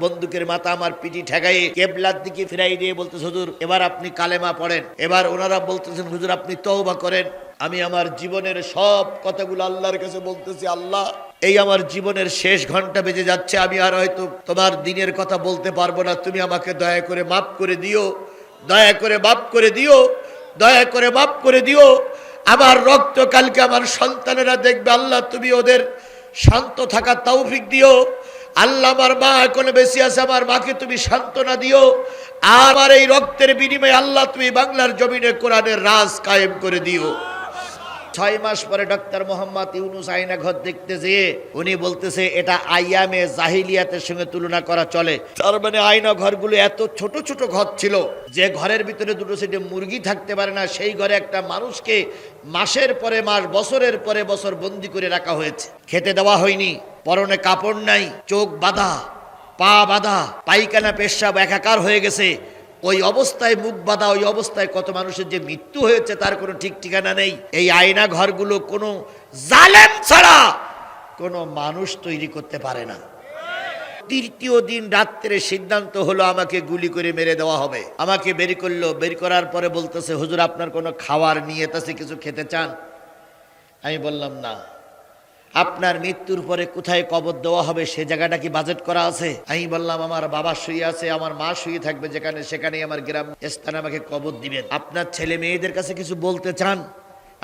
বন্দুকের মাথা আমার পিঠি ঠেকাইয়ে কেবলার দিকে ফিরাই দিয়ে বলতে, হুজুর এবার আপনি কালেমা পড়েন। এবার ওনারা বলতেছেন, হুজুর আপনি তওবা করেন। আমি আমার জীবনের সব কথাগুলো আল্লাহর কাছে বলতেছি, আল্লাহ এই আমার জীবনের শেষ ঘন্টা বেজে যাচ্ছে, আমি আর হয়তো তোমার দিনের কথা বলতে পারবো না, তুমি আমাকে দয়া করে মাফ করে দিও, দয়া করে মাফ করে দিও, দয়া করে মাফ করে দিও। আমার রক্ত কালকে আমার সন্তানেরা দেখবে, আল্লাহ তুমি ওদের শান্ত থাকার তৌফিক দিও। আল্লাহ আমার মা এখন বেশি আছে, আমার মাকে তুমি সান্ত্বনা দিও। আমার এই রক্তের বিনিময়ে আল্লাহ তুমি বাংলার জমিনে কোরআনের রাজ কায়েম করে দিও। 6 মাস পরে ডক্টর মোহাম্মদ ইউনুস আয়না ঘর দেখতে যেয়ে উনি বলতেছে, এটা আইয়ামে জাহিলিয়াতের সঙ্গে তুলনা করা চলে। তার মানে আয়না ঘরগুলো এত ছোট ছোট ঘর ছিল যে ঘরের ভিতরে দুটো সিটে মুরগি থাকতে পারে না, সেই ঘরে একটা মানুষকে মাসের পরে মাস, বছরের পরে বছর বন্দি করে রাখা হয়েছে। খেতে দেওয়া হয়নি, পরনে কাপড় নাই, চোখ বাঁধা, পা বাঁধা, পায়খানা পেশাব একাকার হয়ে গেছে। ওই অবস্থায় মুখ বাঁধা, ওই অবস্থায় কত মানুষের যে মৃত্যু হয়েছে তার কোনো ঠিক ঠিকানা নেই। এই আয়না ঘরগুলো কোনো জালেম ছাড়া কোনো মানুষ তৈরি করতে পারে না। তৃতীয় দিন রাত্রে সিদ্ধান্ত হলো আমাকে গুলি করে মেরে দেওয়া হবে। আমাকে বের করলো, বের করার পরে বলতেছে, হুজুর আপনার কোনো খাওয়ার নিয়ত আছে, কিছু খেতে চান? আমি বললাম না। আপনার মৃত্যুর পরে কোথায় কবর দেওয়া হবে সে জায়গাটা কি বাজেট করা আছে? আমি বললাম, আমার বাবা শুয়ে আছে, আমার মা শুয়ে থাকবে যেখানে, সেখানেই আমার গ্রাম স্থানে আমাকে কবর দিবেন। আপনার ছেলে মেয়েদের কাছে কিছু বলতে চান?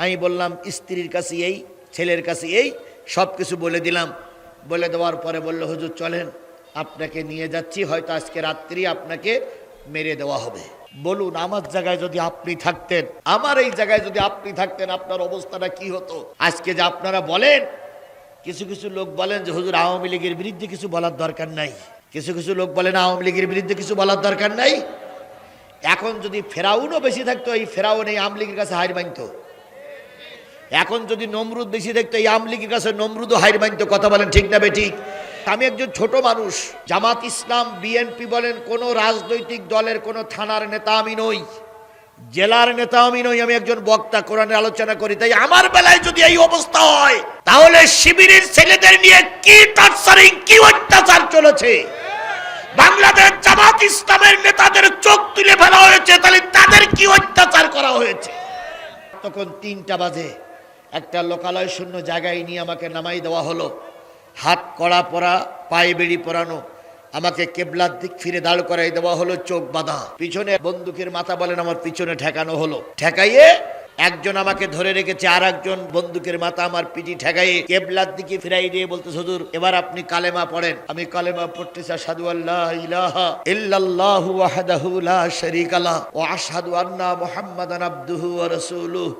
আমি বললাম, স্ত্রীর কাছে এই, ছেলের কাছে এই, সব কিছু বলে দিলাম। বলে দেওয়ার পরে বললো, হুজুর চলেন, আপনাকে নিয়ে যাচ্ছি, হয়তো আজকে রাত্রি আপনাকে মেরে দেওয়া হবে। বলুন, আমার জায়গায় যদি আপনি থাকতেন, আমার এই জায়গায় যদি আপনি থাকতেন, আপনার অবস্থাটা কি হতো? আজকে যে আপনারা বলেন, কিছু কিছু লোক বলেন যে হুজুর আওয়ামী লীগের বিরুদ্ধে কিছু বলার দরকার নাই, কিছু কিছু লোক বলেন আওয়ামী লীগের বিরুদ্ধে কিছু বলার দরকার নাই। এখন যদি ফেরাউনও বেশি থাকতো, এই ফেরাউন এই আওয়ামী লীগের কাছে হার মানত। এখন যদি নমরুদ বেশি থাকতো, এই আওয়ামী লীগের কাছে নমরুদও হার মানত। কথা বলেন ঠিক না বেঠিক? আমি একজন ছোট মানুষ, জামাত ইসলাম, বিএনপি বলেন, কোনো রাজনৈতিক দলের কোনো থানার নেতা আমি নই, জেলার নেতা আমি নই, আমি একজন বক্তা, কোরআনের আলোচনা করি। তাই আমার বেলায় যদি এই অবস্থা হয়, তাহলে শিবিরের ছেলেদের নিয়ে কি টর্চারিং, কি অত্যাচার চলেছে। বাংলাদেশ জামাত ইসলামের নেতাদের চোখ তুলে ফেলা হয়েছে, তাহলে তাদের কি অত্যাচার করা হয়েছে। তখন 3টা বাজে, একটা লোকালয় শূন্য জায়গায় নিয়ে আমাকে নামাই দেওয়া হলো। হাত কড়া পরা, পায়ে বেড়ি পরানো, আমাকে কেবলার দিক ফিরে দাঁড় করাই দেওয়া হলো, চোখ বাঁধা, পিছনে বন্দুকের মাথা বলেন আমার পিছনে ঠেকানো হলো। ঠেকাইয়ে একজন আমাকে ধরে রেখেছে, আর একজন বন্দুকের মাথা আমার পিঠি ঠেকাইয়ে কেবলার দিকে ফিরাই দিয়ে বলতে, হুজুর এবার আপনি কালেমা পড়েন। আমি কালেমা পড়তেছি, আশহাদু আল্লা ইলাহা ইল্লাল্লাহু ওয়াহদাহু লা শারীকা লাহু ওয়া আশহাদু আন্না মুহাম্মাদান আবদুহু ওয়া রাসূলুহু।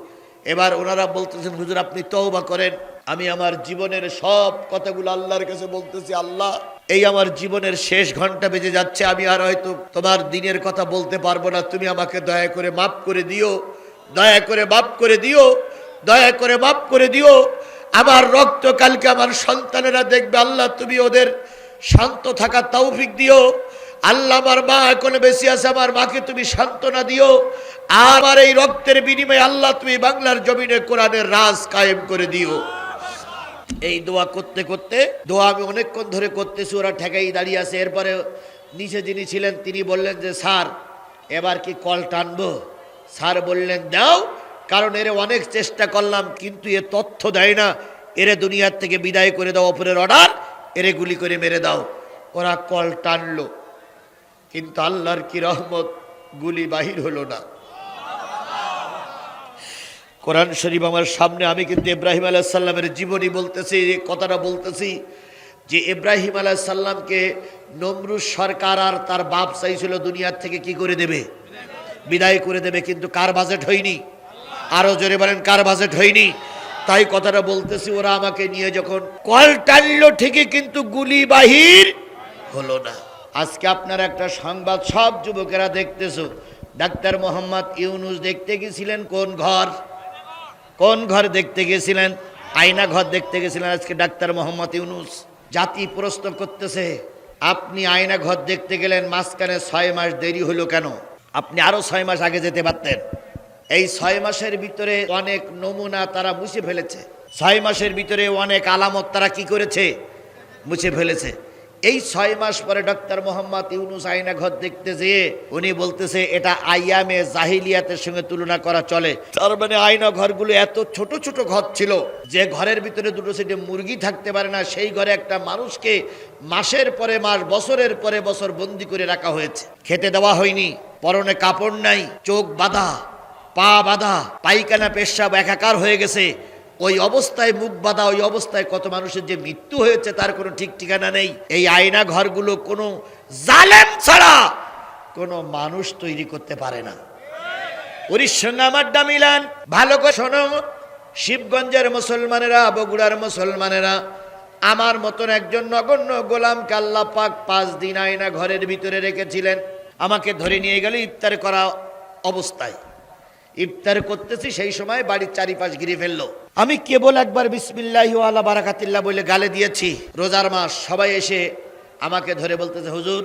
এবার ওনারা বলতেছেন, হুজুর আপনি তওবা করেন। আমি আমার জীবনের সব কথাগুলো আল্লাহর কাছে বলতেছি, আল্লাহ এই আমার জীবনের শেষ ঘন্টা বেজে যাচ্ছে, আমি আর হয়তো তোমার দিনের কথা বলতে পারবো না, তুমি আমাকে দয়া করে মাফ করে দিও, দয়া করে মাফ করে দিও, দয়া করে মাফ করে দিও। আমার রক্ত কালকে আমার সন্তানেরা দেখবে, আল্লাহ তুমি ওদের শান্ত থাকার তৌফিক দিও। আল্লাহ আমার মা এখন বেশি আছে, আমার মাকে তুমি সান্ত্বনা দিও। আমার এই রক্তের বিনিময়ে আল্লাহ তুমি বাংলার জমিনে কোরআনের রাজ কায়েম করে দিও। এই দোয়া করতে করতে, দোয়া আমি অনেকক্ষণ ধরে করতেছি, ওরা ঠেকাই দাঁড়িয়ে আছে। এরপরে নিচে যিনি ছিলেন তিনি বললেন যে, স্যার এবার কি কল টানবো? স্যার বললেন, দাও, কারণ এর অনেক চেষ্টা করলাম কিন্তু এ তথ্য দেয় না, এরে দুনিয়ার থেকে বিদায় করে দাও, অপরের অর্ডার, এরে গুলি করে মেরে দাও। ওরা কল টানলো, কিন্তু আল্লাহর কি রহমত, গুলি বাহির হলো না। কোরআন শরীফ আমার সামনে, আমি কিন্তু ইব্রাহিম আলাইহিস সালামের জীবনী বলতেছি, কথাটা বলতেছি যে ইব্রাহিম আলাইহিস সালামকে নমরুদ সরকার আর তার বাপ চাইছিল দুনিয়ার থেকে কি করে দেবে, বিদায় করে দেবে, কিন্তু কার বাজেট হয়নি? আরো জোরে বলেন, কার বাজেট হয়নি? তাই কথাটা বলতেছি, ওরা আমাকে নিয়ে যখন কল টানলো ঠিকই, কিন্তু গুলি বাহির হলো না। আজকে আপনার একটা সংবাদ সব যুবকেরা দেখতেছো, ডাক্তার মোহাম্মদ ইউনুস দেখতে গেছিলেন কোন ঘর? কোন ঘর দেখতে গেছিলেন? আয়না ঘর দেখতে গেছিলেন। আজকে ডাক্তার মোহাম্মদ ইউনুস জাতি প্রশ্ন করতেছে, আপনি আয়না ঘর দেখতে গেলেন, মাঝখানে 6 মাস দেরি হলো কেন? আপনি আরো 6 মাস আগে যেতে পারতেন। এই 6 মাসের ভিতরে অনেক নমুনা তারা মুছে ফেলেছে, 6 মাসের ভিতরে অনেক আলামত তারা কি করেছে, মুছে ফেলেছে। এই 6 মাস পরে ডক্টর মোহাম্মদ ইউনুস আয়না ঘর দেখতে যেয়ে উনি বলতেছে এটা আইয়ামে জাহিলিয়াতের সঙ্গে তুলনা করা চলে। তার মানে আয়না ঘরগুলো এত ছোট ছোট ঘর ছিল যে ঘরের ভিতরে দুটো সাইডে মুরগি থাকতে পারে না, সেই ঘরে একটা মানুষকে মাসের পরে মাস, বছরের পরে বছর বন্দি করে রাখা হয়েছে। খেতে দেওয়া হয়নি, পরনে কাপড় নাই, চোখ বাঁধা, পা বাঁধা, পায়খানা পেশাব একাকার হয়ে গেছে। ওই অবস্থায় মুখ বাঁধা, ওই অবস্থায় কত মানুষের যে মৃত্যু হয়েছে তার কোনো ঠিক ঠিকানা নেই। এই আয়না ঘরগুলো কোনো জালেম ছাড়া কোনো মানুষ তৈরি করতে পারে না। ওর সঙ্গে আমারটা মিলান, ভালো করে শোনো। শিবগঞ্জের মুসলমানেরা, বগুড়ার মুসলমানেরা, আমার মতন একজন নগণ্য গোলামকে আল্লাহ পাক 5 দিন আয়না ঘরের ভিতরে রেখেছিলেন। আমাকে ধরে নিয়ে গেল ইফতার করা অবস্থায়। ইফতার করতেছি, সেই সময় বাড়ির চারিপাশ ঘিরে ফেললো। আমি কেবল একবার বিসমিল্লাহি ওয়া আলা বারাকাতিল্লাহ বলে গালে দিয়েছি। রোজার মাস, সবাই এসে আমাকে ধরে বলতেছে, হুজুর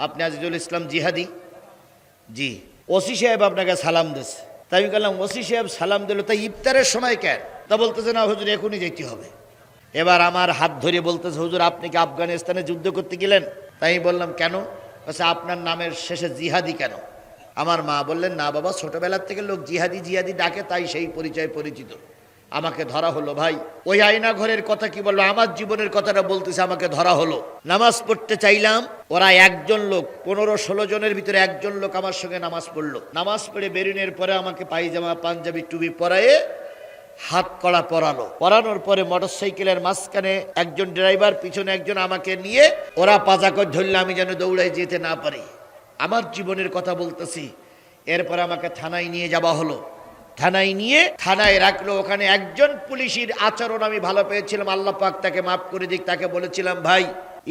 আপনি আজিজুল ইসলাম জিহাদি? জি। ওসি সাহেব আপনাকে সালাম দিয়েছে। তাই আমি বললাম, ওসি সাহেব সালাম দিল, তাই ইফতারের সময় কেন? তা বলতেছে, না হুজুর এখনই যেতে হবে। এবার আমার হাত ধরে বলতেছে, হুজুর আপনি কি আফগানিস্তানে যুদ্ধ করতে গেলেন? তাই আমি বললাম, কেন? আচ্ছা আপনার নামের শেষে জিহাদি কেন? আমার মা বললেন, না বাবা, ছোটবেলার থেকে লোক জিহাদি জিহাদি ডাকে, তাই সেই পরিচয় পরিচিত। আমাকে ধরা হলো। ভাই ওই আয়না ঘরের কথা কি বললো, আমার জীবনের কথাটা বলতেছে। আমাকে ধরা হলো, নামাজ পড়তে চাইলাম। ওরা একজন লোক, 15-16 জনের ভিতরে একজন লোক আমার সঙ্গে নামাজ পড়লো। নামাজ পড়ে বেরিনের পরে আমাকে পায়জামা, পাঞ্জাবি, টুপি পরায়ে হাত কড়া পরালো। পরানোর পরে মোটরসাইকেলের মাঝখানে একজন ড্রাইভার, পিছনে একজন, আমাকে নিয়ে ওরা পাজা করে ধরলে আমি যেন দৌড়াই যেতে না পারি। আমার জীবনের কথা বলতেছি। এরপর আমাকে থানায় নিয়ে যাওয়া হলো। থানায় নিয়ে থানায় রাখলো। ওখানে একজন পুলিশের আচরণ আমি ভালো পেয়েছিলাম, আল্লাহ পাক তাকে মাফ করে দিক। তাকে বলেছিলাম, ভাই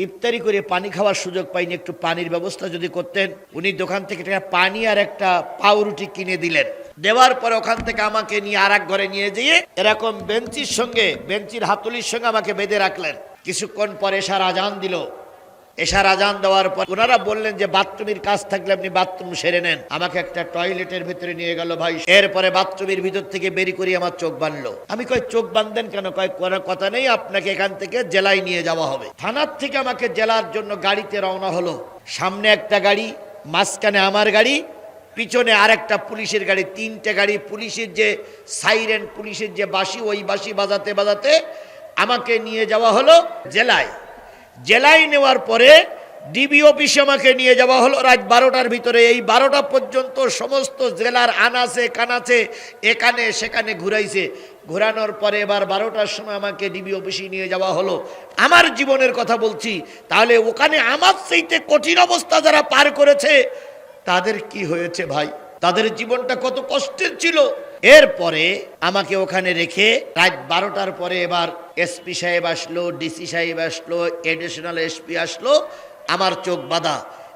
ইফতারি করে পানি খাওয়ার সুযোগ পাইনি, একটু পানির ব্যবস্থা যদি করতেন। উনি দোকান থেকে একটা পানি আর একটা পাউরুটি কিনে দিলেন। দেওয়ার পরে ওখান থেকে আমাকে নিয়ে আর এক ঘরে নিয়ে যেয়ে এরকম বেঞ্চির সঙ্গে, বেঞ্চির হাতুলির সঙ্গে আমাকে বেঁধে রাখলেন। কিছুক্ষণ পরে এশার আজান দিল। এশার আজান দেওয়ার পর ওনারা বললেন যে বাথরুমের কাজ থাকলে আপনি বাথরুম সেরে নেন। আমাকে একটা টয়লেটের ভিতরে নিয়ে গেল ভাই। এরপরে বাথরুমের ভিতর থেকে বেরি করে আমার চোখ বাঁধলো। আমি কই চোখ বাঁধলেন কেন? কয় কোনো কথা নেই, আপনাকে এখান থেকে জেলায় নিয়ে যাওয়া হবে। থানার থেকে আমাকে জেলার জন্য গাড়িতে রওনা হলো। সামনে একটা গাড়ি, মাঝখানে আমার গাড়ি, পিছনে আর একটা পুলিশের গাড়ি, 3টে গাড়ি। পুলিশের যে সাইরেন, পুলিশের যে বাঁশি, ওই বাঁশি বাজাতে বাজাতে আমাকে নিয়ে যাওয়া হলো জেলায়। জেলায় নেওয়ার পরে ডিবি অফিসে আমাকে নিয়ে যাওয়া হলো রাত 12টার ভিতরে। এই 12টা পর্যন্ত সমস্ত জেলার আনাচে কানাচে এখানে সেখানে ঘুরাইছে। ঘোরানোর পরে এবার 12টার সময় আমাকে ডিবি অফিসে নিয়ে যাওয়া হলো। আমার জীবনের কথা বলছি। তাহলে ওখানে আমার চাইতে কঠিন অবস্থা যারা পার করেছে তাদের কি হয়েছে ভাই? তাদের জীবনটা কত কষ্টের ছিল। এরপরে আমাকে ওখানে রেখে রাত 12টার পরে এবার এসপি সাহেব আসলো, ডিসি সাহেব আসলো, এডিশনাল এসপি আসলো। আমার চোখ বাঁধা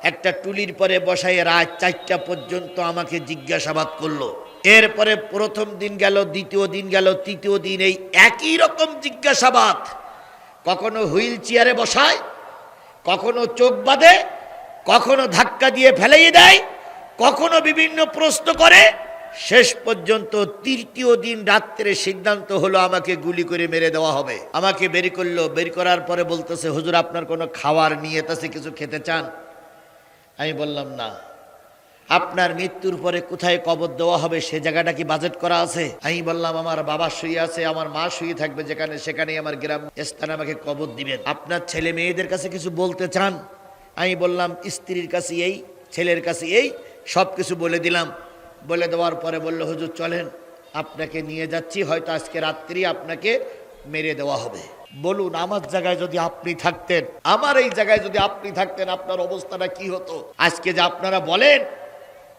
একটা টুলির পরে বসাই রাত 4টা পর্যন্ত আমাকে জিজ্ঞাসাবাদ করলো। এরপরে প্রথম দিন গেল, দ্বিতীয় দিন গেল, তৃতীয় দিন এই একই রকম জিজ্ঞাসাবাদ। কখনো হুইল চেয়ারে বসায়, কখনো চোখ বাঁধে, কখনো ধাক্কা দিয়ে ফেলেই দেয়, কখনো বিভিন্ন প্রশ্ন করে। শেষ পর্যন্ত তৃতীয় দিন রাত্রে সিদ্ধান্ত হলো আমাকে গুলি করে মেরে দেওয়া হবে। আমাকে বের করলো। বের করার পরে বলতেছে, হুজুর আপনার কোনো খাওয়ার নিয়ত আছে, কিছু খেতে চান? আমি বললাম না। আপনার মৃত্যুর পরে কোথায় কবর দেওয়া হবে সে জায়গাটা কি বাজেট করা আছে? আমি বললাম, আমার বাবা শুয়ে আছে, আমার মা শুয়ে থাকবে যেখানে, সেখানেই আমার গ্রাম স্থানে আমাকে কবর দিবেন। আপনার ছেলে মেয়েদের কাছে কিছু বলতে চান? আমি বললাম, স্ত্রীর কাছে এই, ছেলের কাছে এই, সব কিছু বলে দিলাম। বলে দেওয়ার পরে বললো, হুজুর চলেন, আপনাকে নিয়ে যাচ্ছি, হয়তো আজকে রাত্রি আপনাকে মেরে দেওয়া হবে। বলুন, আমার জায়গায় যদি আপনি থাকতেন, আমার এই জায়গায় যদি আপনি থাকতেন, আপনার অবস্থাটা কি হতো? আজকে যে আপনারা বলেন,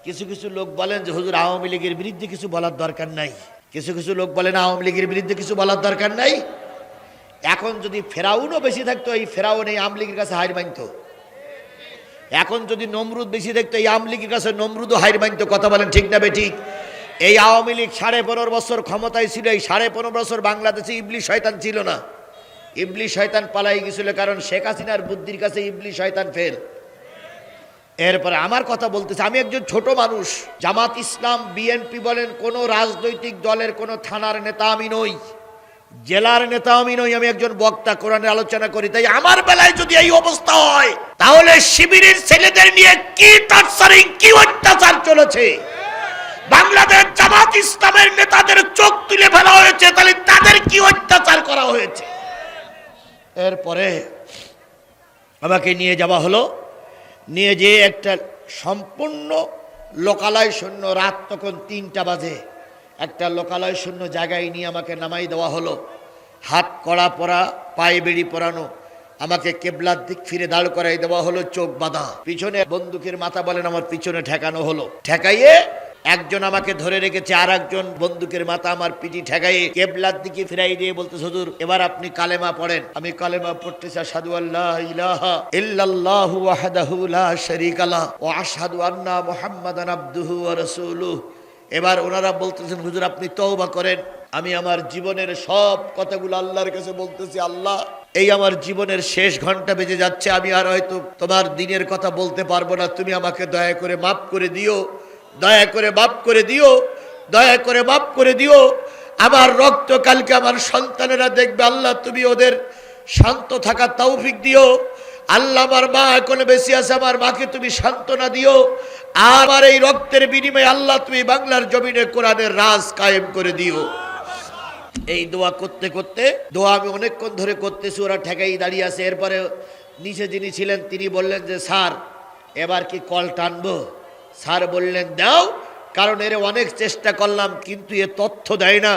কিছু কিছু লোক বলেন যে হুজুর আওয়ামী লীগের বিরুদ্ধে কিছু বলার দরকার নাই। কিছু কিছু লোক বলেন আওয়ামী লীগের বিরুদ্ধে কিছু বলার দরকার নাই। এখন যদি ফেরাউনও বেশি থাকতো, এই ফেরাউন এই আওয়ামী লীগের কাছে হার মানত। এখন যদি নমরুদ বেশি দেখতো, এই আওয়ামী লীগের কাছে নমরুদও হার মানত। কথা বলেন ঠিক না বেঠিক? এই আওয়ামী লীগ 15.5 বছর ক্ষমতায় ছিল। এই 15.5 বছর বাংলাদেশে ইবলিশ শয়তান ছিল না। ইবলিশ শয়তান পালাই গেছিল, কারণ শেখ হাসিনার বুদ্ধির কাছে ইবলিশ শয়তান ফেল। এরপরে আমার কথা বলতেছে, আমি একজন ছোট মানুষ। জামাত ইসলাম, বিএনপি বলেন, কোনো রাজনৈতিক দলের কোনো থানার নেতা আমি নই। জেলার নেতা আমি নই, আমি একজন বক্তা, কোরআনের আলোচনা করি। তাই আমার বেলায় যদি এই অবস্থা হয়, তাহলে শিবিরের ছেলেদের নিয়ে কি টর্চারিং, কি অত্যাচার চলেছে। বাংলাদেশ জামাত ইসলামের নেতাদের চোখ তুলে ফেলা হয়েছে, তাহলে তাদের কি অত্যাচার করা হয়েছে। এরপরে আমাকে নিয়ে যাওয়া হলো, নিয়ে যেয়ে একটা সম্পূর্ণ লোকালয় শূন্য, রাত তখন 3টা বাজে, একটা লোকালয় শূন্য জায়গায় নিয়ে আমাকে নামাই দেওয়া হলো। হাত কড়া পরা, পায়ে বেড়ি পরানো, আমাকে কেবলার দিক ফিরে দাঁড় করাই দেওয়া হলো, চোখ বাঁধা, পিছনে বন্দুকের মাথা বলেন আমার পিছনে ঠেকানো হলো। ঠেকাইয়ে একজন আমাকে ধরে রেখেছে, আর একজন বন্দুকের মাথা আমার পিঠি ঠেকাইয়ে কেবলার দিকে ফিরাই দিয়ে বলতে, হুজুর এবার আপনি কালেমা পড়েন। আমি কালেমা পড়তেছি, আশহাদু আল্লা ইলাহা ইল্লাল্লাহু ওয়াহদাহু লা শারীকা লাহু ওয়া আশহাদু আন্না মুহাম্মাদান আবদুহু ওয়া রাসূলুহু। এবার ওনারা বলতেছেন, হুজুর আপনি তওবা করেন। আমি আমার জীবনের সব কথাগুলো আল্লাহর কাছে বলতেছি, আল্লাহ এই আমার জীবনের শেষ ঘন্টা বেজে যাচ্ছে, আমি আর হয়তো তোমার দিনের কথা বলতে পারবো না, তুমি আমাকে দয়া করে মাফ করে দিও, দয়া করে মাফ করে দিও, দয়া করে মাফ করে দিও। আমার রক্ত কালকে আমার সন্তানেরা দেখবে, আল্লাহ তুমি ওদের শান্ত থাকার তৌফিক দিও। আল্লাহ আমার মা এখনো বেশি আছে, আমার মাকে তুমি সান্ত্বনা দিও। আমার এই রক্তের বিনিময়ে আল্লাহ তুমি বাংলার জমিনে কোরআনের রাজ কায়েম করে দিও। এই দোয়া করতে করতে, দোয়া আমি অনেকক্ষণ ধরে করতেছি, ওরা ঠেকাই দাঁড়িয়ে আছে। এরপরে নিচে যিনি ছিলেন তিনি বললেন যে স্যার এবার কি কল টানবো? স্যার বললেন দাও, কারণ এর অনেক চেষ্টা করলাম কিন্তু এ তথ্য দেয় না,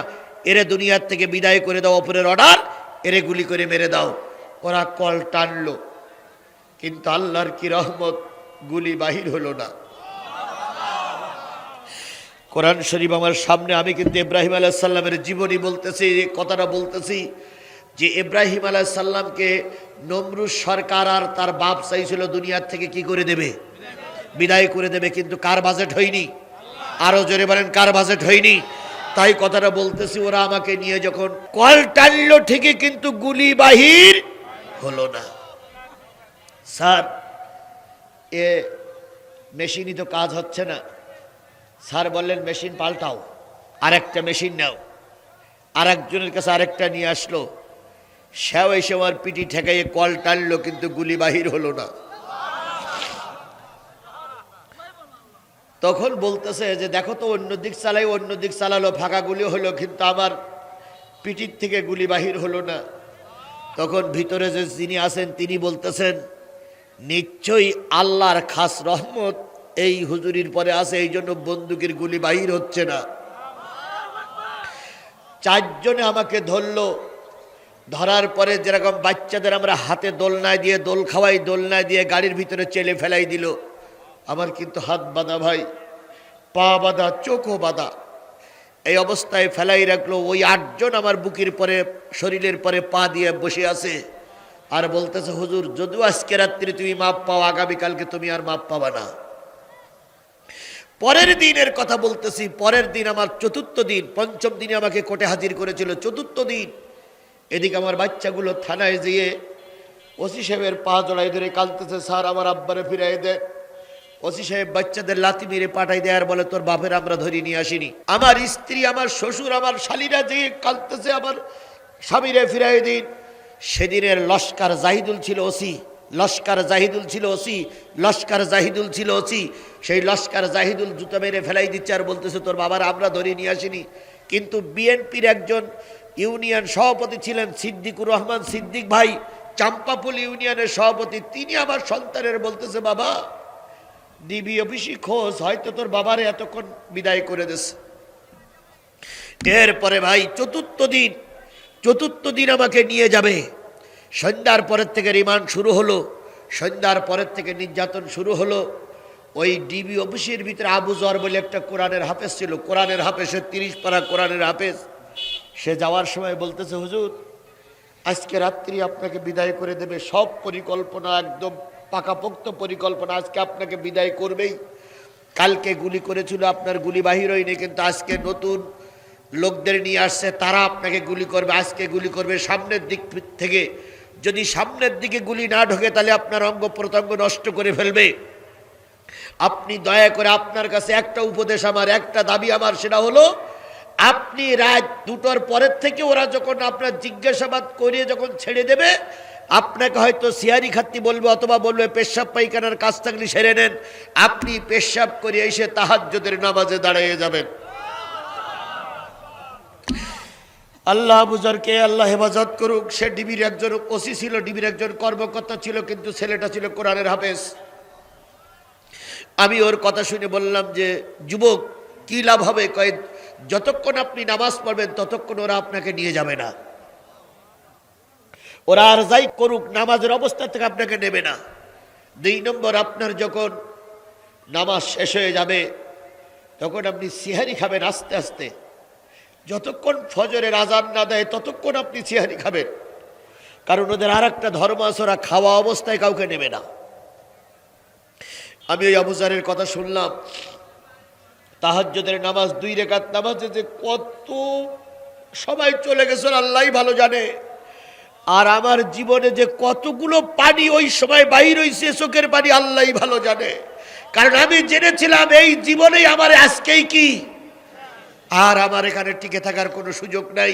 এরে দুনিয়ার থেকে বিদায় করে দাও, অপরের অর্ডার, এরে গুলি করে মেরে দাও। ওরা কল টানলো, কিন্তু আল্লাহর কি রহমত, গুলি বাহির হলো না। কোরআন শরীফ আমার সামনে, আমি কিন্তু ইব্রাহিম আলাইহিস সালামের জীবনী বলতেছি, কথাটা বলতেছি যে ইব্রাহিম আলাইহিস সালামকে নমরুদ সরকার আর তার বাপ চাইছিল দুনিয়ার থেকে কি করে দেবে, বিদায় করে দেবে, কিন্তু কার বাজেট হয়নি? আরো জোরে বলেন, কার বাজেট হয়নি? তাই কথাটা বলতেছি, ওরা আমাকে নিয়ে যখন কল টানলো ঠিকই, কিন্তু গুলি বাহির হলো না। স্যার এ মেশিনই তো কাজ হচ্ছে না। স্যার বললেন মেশিন পাল্টাও, আরেকটা মেশিন নাও। আর একজনের কাছে আরেকটা নিয়ে আসলো, সেও এসে আমার পিঠি ঠেকাইয়ে কল টানলো, কিন্তু গুলি বাহির হলো না। তখন বলতেছে যে দেখো তো অন্য দিক চালাই, অন্য দিক চালালো, ফাঁকা গুলি হলো, কিন্তু আমার পিঠির থেকে গুলি বাহির হলো না। তখন ভিতরে যে যিনি আছেন তিনি বলতেছেন নিশ্চয়ই আল্লাহর খাস রহমত এই হুজুরির পরে আছে, এই জন্য বন্দুকের গুলি বাহির হচ্ছে না। 4 জনে আমাকে ধরলো, ধরার পরে যেরকম বাচ্চাদের আমরা হাতে দোলনায় দিয়ে দোল খাওয়াই, দোলনায় দিয়ে গাড়ির ভিতরে চেলে ফেলাই দিল। আমার কিন্তু হাত বাঁধা ভাই, পা বাঁধা, চোখও বাঁধা, এই অবস্থায় ফেলাই রাখলো। ওই 8 জন আমার বুকের পরে, শরীরের পরে পা দিয়ে বসে আছে আর বলতেছে হুজুর যদিও আজকে রাত্রি তুমি মাপ পাও, আগামীকালকে তুমি আর মাপ পাবা না। পরের দিনের কথা বলতেছি, পরের দিন আমার 4র্থ দিন, 5ম দিনে আমাকে কোর্টে হাজির করেছিল, 4র্থ দিন এদিকে আমার বাচ্চাগুলো থানায় যেয়ে ওসি সাহেবের পা জড়াই ধরে কাঁদতেছে, স্যার আমার আব্বারে ফিরাই দেয়। ওসি সাহেব বাচ্চাদের লাথি মেরে পাঠাই দেয় আর বলে তোর বাপের আমরা ধরে নিয়ে আসিনি। আমার স্ত্রী, আমার শ্বশুর, আমার শালীরা যেয়ে কাঁদতেছে আমার স্বামীরে ফিরাই দিন। সেদিনের লস্কর জাহিদুল ছিল ওসি, লস্কর জাহিদুল ছিল ওসি, লস্কর জাহিদুল ছিল ওসি। সেই লস্কর জাহিদুল জুতা মেরে ফেলাই দিচ্ছে আর বলতেছে তোর বাবার আমরা ধরে নিয়ে আসিনি। কিন্তু বিএনপির একজন ইউনিয়ন সভাপতি ছিলেন সিদ্দিকুর রহমান সিদ্দিক ভাই, চাম্পাপুল ইউনিয়নের সভাপতি, তিনি আমার সন্তানের বলতেছে বাবা ডিবি অফিসি খোঁজ, হয়তো তোর বাবারে এতক্ষণ বিদায় করে দিস। এরপরে ভাই 4র্থ দিন আমাকে নিয়ে যাবে। সন্ধ্যার পরের থেকে রিমান্ড শুরু হলো, সন্ধ্যার পরের থেকে নির্যাতন শুরু হলো। ওই ডিবি অফিসের ভিতরে আবু জর বলে একটা কোরআনের হাফেজ ছিল, কোরআনের হাফেজের 30 পারা কোরআনের হাফেজ। সে যাওয়ার সময় বলতেছে হুজুর আজকে রাত্রি আপনাকে বিদায় করে দেবে, সব পরিকল্পনা একদম পাকাপোক্ত পরিকল্পনা, আজকে আপনাকে বিদায় করবেই। কালকে গুলি করেছিল, আপনার গুলি বাহির হয়নি, কিন্তু আজকে নতুন লোকদের নিয়ে আসছে, তারা আপনাকে গুলি করবে, আজকে গুলি করবে সামনের দিক থেকে। যদি সামনের দিকে গুলি না ঢোকে তাহলে আপনার অঙ্গ প্রত্যঙ্গ নষ্ট করে ফেলবে। আপনি দয়া করে, আপনার কাছে একটা উপদেশ আমার, একটা দাবি আমার, সেটা হলো আপনি রাত 2টার পরের থেকে ওরা যখন আপনার জিজ্ঞাসাবাদ করিয়ে যখন ছেড়ে দেবে, আপনাকে হয়তো সিয়ারি খাত্তি বলবে অথবা বলবে পেশাব পায়খানার কাজ থাকলে সেরে নেন, আপনি পেশাব করে এসে তাহাজ্জুদের নামাজে দাঁড়িয়ে যাবেন। আল্লাহ বুজুর্গকে আল্লাহ হেফাজত করুক। সে ডিবির একজন ওসি ছিল, ডিবির একজন কর্মকর্তা ছিল, কিন্তু ছেলেটা ছিল কোরআনের হাফেজ। আমি ওর কথা শুনে বললাম যে যুবক কি লাভ হবে? কয় যতক্ষণ আপনি নামাজ পড়বেন ততক্ষণ ওরা আপনাকে নিয়ে যাবে না, ওরা আর যাই করুক নামাজের অবস্থা থেকে আপনাকে নেবে না। 2 নম্বর, আপনার যখন নামাজ শেষ হয়ে যাবে তখন আপনি সিহারি খাবেন আস্তে আস্তে, যতক্ষণ ফজরের আজান না দেয় ততক্ষণ আপনি সিহারি খাবেন, কারণ ওদের আর একটা ধর্ম আছে, ওরা খাওয়া অবস্থায় কাউকে নেবে না। আমি ওই আবু জারের কথা শুনলাম, তাহাজ্জুদের নামাজ 2 রাকাত নামাজে যে কত সবাই চলে গেছে আল্লাহই ভালো জানে, আর আমার জীবনে যে কতগুলো পানি ওই সময় বাইর হইছে চোখের পানি আল্লাহই ভালো জানে। কারণ আমি জেনেছিলাম এই জীবনেই আমার আজকেই কি, আর আমার এখানে টিকে থাকার কোনো সুযোগ নাই।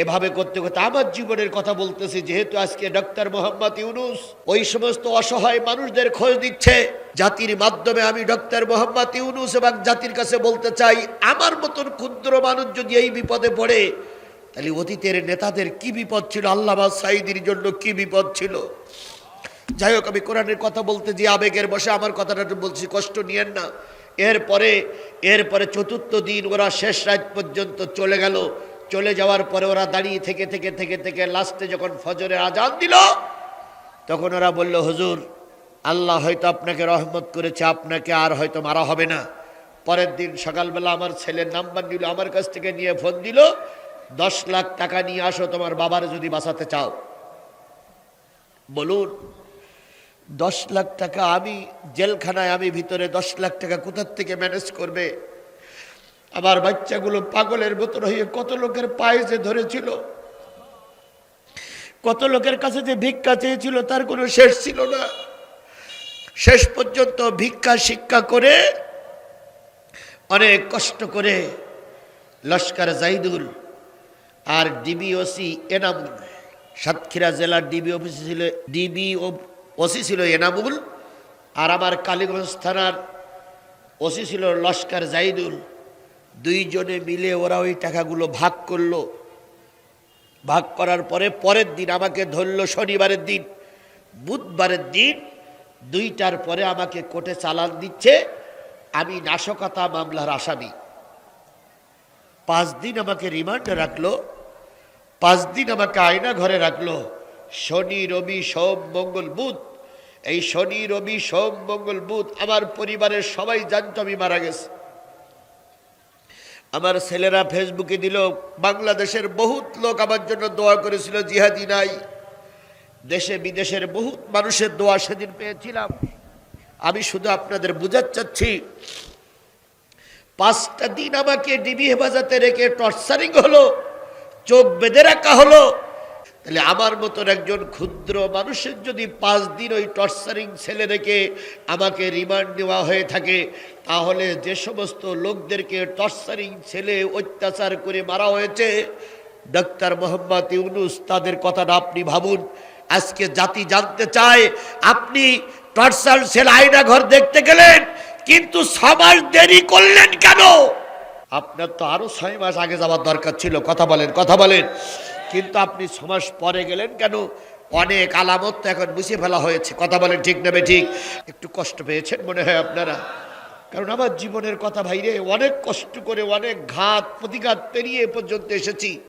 এভাবে করতে করতে আমার জীবনের কথা বলতেছি, যেহেতু আজকে ডক্টর মোহাম্মদ ইউনূস ওই সমস্ত অসহায় মানুষদের খোঁজ দিচ্ছে, জাতির মাধ্যমে আমি ডক্টর মোহাম্মদ ইউনূস এবং জাতির কাছে বলতে চাই, আমার মতন ক্ষুদ্র মানুষ যদি এই বিপদে পড়ে, তাহলে অতীতের নেতাদের কি বিপদ ছিল, আল্লামা সাঈদীর জন্য কি বিপদ ছিল। যাই হোক, আমি কোরআনের কথা বলতে যে আবেগের বসে আমার কথাটা বলছি, কষ্ট নিয়েন না। এরপরে 4র্থ দিন ওরা শেষ রাত পর্যন্ত চলে গেল। চলে যাওয়ার পরে ওরা দাঁড়িয়ে থেকে থেকে থেকে থেকে লাস্টে যখন ফজরের আজান দিল, তখন ওরা বলল, হুজুর আল্লাহ হয়তো আপনাকে রহমত করেছে, আপনাকে আর হয়তো মারা হবে না। পরের দিন সকালবেলা আমার ছেলের নাম্বার নিল, আমার কাছ থেকে নিয়ে ফোন দিল, 10 লাখ টাকা নিয়ে আসো তোমার বাবার যদি বাঁচাতে চাও। বলুন 10 লাখ টাকা, আমি জেলখানায়, আমি ভিতরে 10 লাখ টাকা কোথার থেকে ম্যানেজ করবে? আমার বাচ্চাগুলো পাগলের মতো হয়ে কত লোকের পায়ে যে ধরেছিল, কত লোকের কাছে যে ভিক্ষা চেয়েছিল, তার কোনো শেষ ছিল না। শেষ পর্যন্ত ভিক্ষা শিক্ষা করে অনেক কষ্ট করে লস্কর জাইদুল আর ডিবিওসি এনামুল, সাতক্ষীরা জেলার ডিবি অফিস ছিল, ওসি ছিল এনামুল, আর আমার কালীগঞ্জ থানার ওসি ছিল লস্কর জাইদুল। 2 জনে মিলে ওরা ওই টাকাগুলো ভাগ করলো। ভাগ করার পরে পরের দিন আমাকে ধরলো শনিবারের দিন, বুধবারের দিন 2টার পরে আমাকে কোর্টে চালান দিচ্ছে, আমি নাশকতা মামলার আসামি। 5 দিন আমাকে রিমান্ডে রাখলো, 5 দিন আমাকে আয়না ঘরে রাখলো। শনি রবি সোম মঙ্গল বুধ, এই শনি রবি সোম মঙ্গল বুধ আমার পরিবারের সবাই জানতো আমি মারা গেছি। আমার ছেলেরা ফেসবুকে দিল, বাংলাদেশের বহুত লোক আমার জন্য দোয়া করেছিল, জিহাদি নাই। দেশে বিদেশের বহুত মানুষের দোয়া সেদিন পেয়েছিলাম। আমি শুধু আপনাদের বুঝাতে চাচ্ছি, 5টা দিন আমাকে ডিবি হেফাজতে রেখে টর্চারিং হলো, চোখ বেঁধে রাখা হলো। তাহলে আমার মতন একজন ক্ষুদ্র মানুষের যদি 5 দিন ওই টর্চারিং ছেলে রেখে আমাকে রিমান্ড নেওয়া হয়ে থাকে, তাহলে যে সমস্ত লোকদেরকে টর্চারিং ছেলে অত্যাচার করে মারা হয়েছে, ডক্টর মোহাম্মদ ইউনূস তাদের কথাটা আপনি ভাবুন। আজকে জাতি জানতে চায়, আপনি টর্চার ছেলে আয়না ঘর দেখতে গেলেন, কিন্তু 6 মাস দেরি করলেন কেন? আপনার তো আরো 6 মাস আগে যাওয়ার দরকার ছিল। কথা বলেন, কিন্তু আপনি 6 মাস পরে গেলেন কেন? অনেক আলামত তো এখন মুছে ফেলা হয়েছে। কথা বলেন, ঠিক না ঠিক? একটু কষ্ট পেয়েছেন মনে হয় আপনারা, কারণ আমার জীবনের কথা ভাইরে, অনেক কষ্ট করে অনেক ঘাত প্রতিঘাত পেরিয়ে পর্যন্ত এসেছি।